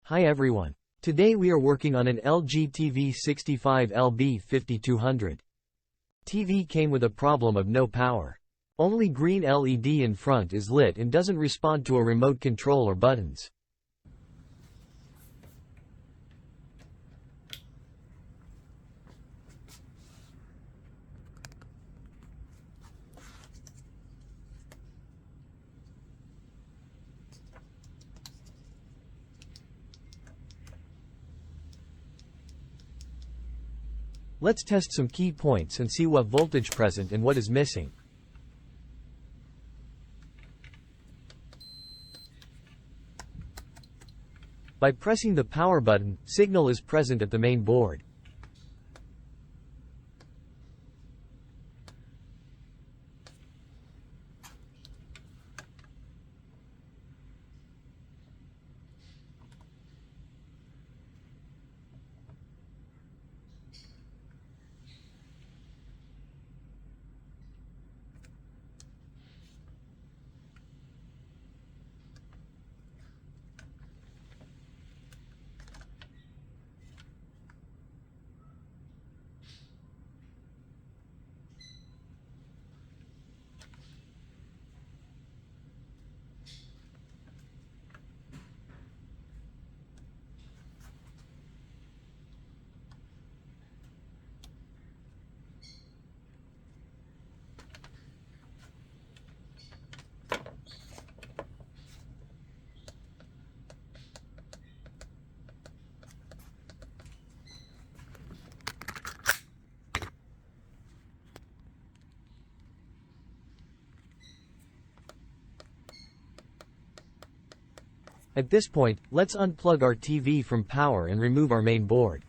Hi everyone. Today we are working on an LG TV 65LB 5200. TV came with a problem of no power. Only green LED in front is lit and doesn't respond to a remote control or buttons. Let's test some key points and see what voltage present and what is missing. By pressing the power button, signal is present at the main board. At this point, let's unplug our TV from power and remove our main board.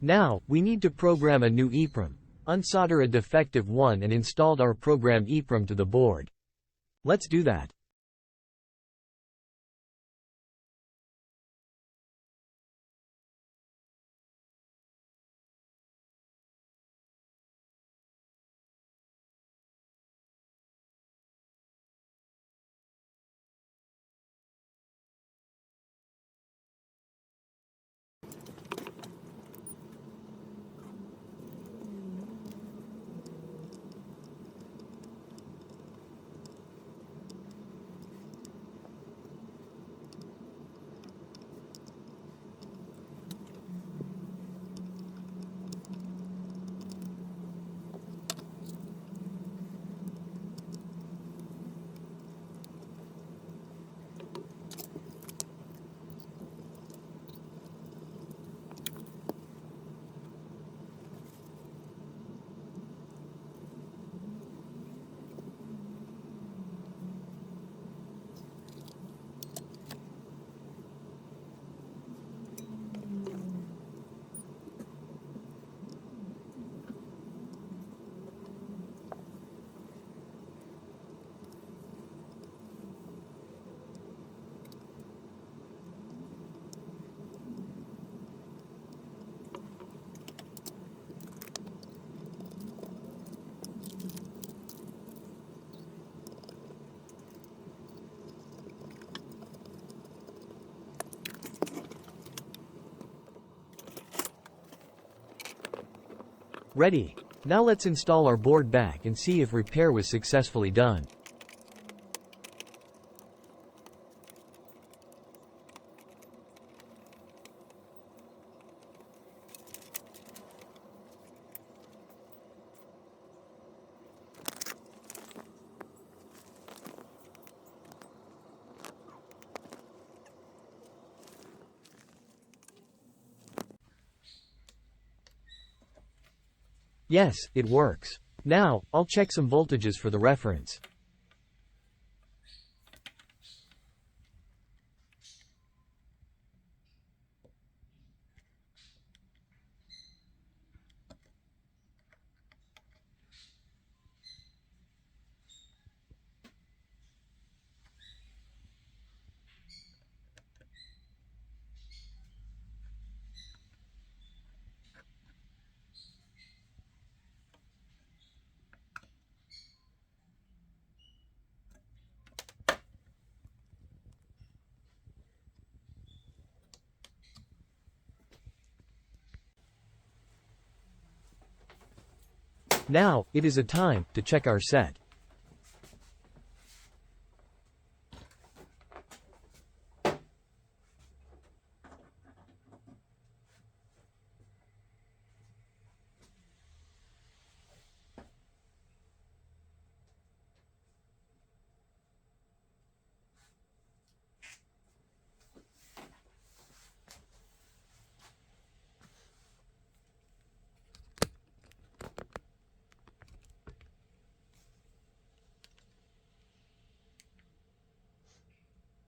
Now, we need to program a new EEPROM. Unsolder a defective one and installed our programmed EEPROM to the board. Let's do that. Ready. Now let's install our board back and see if repair was successfully done. Yes, it works. Now, I'll check some voltages for the reference. Now, it is a time to check our set.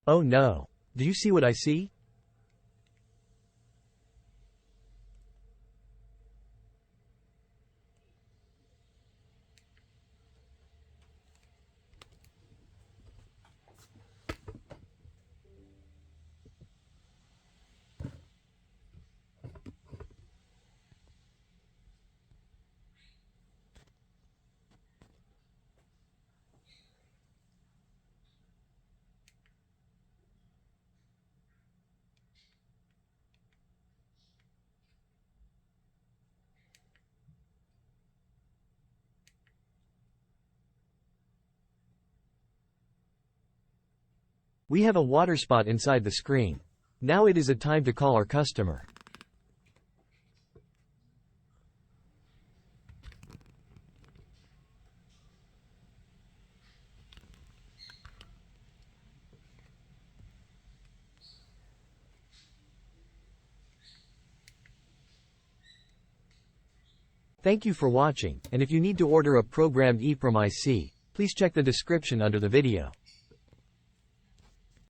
Oh no. Do you see what I see? We have a water spot inside the screen. Now it is a time to call our customer. Thank you for watching, and if you need to order a programmed EEPROM IC, please check the description under the video.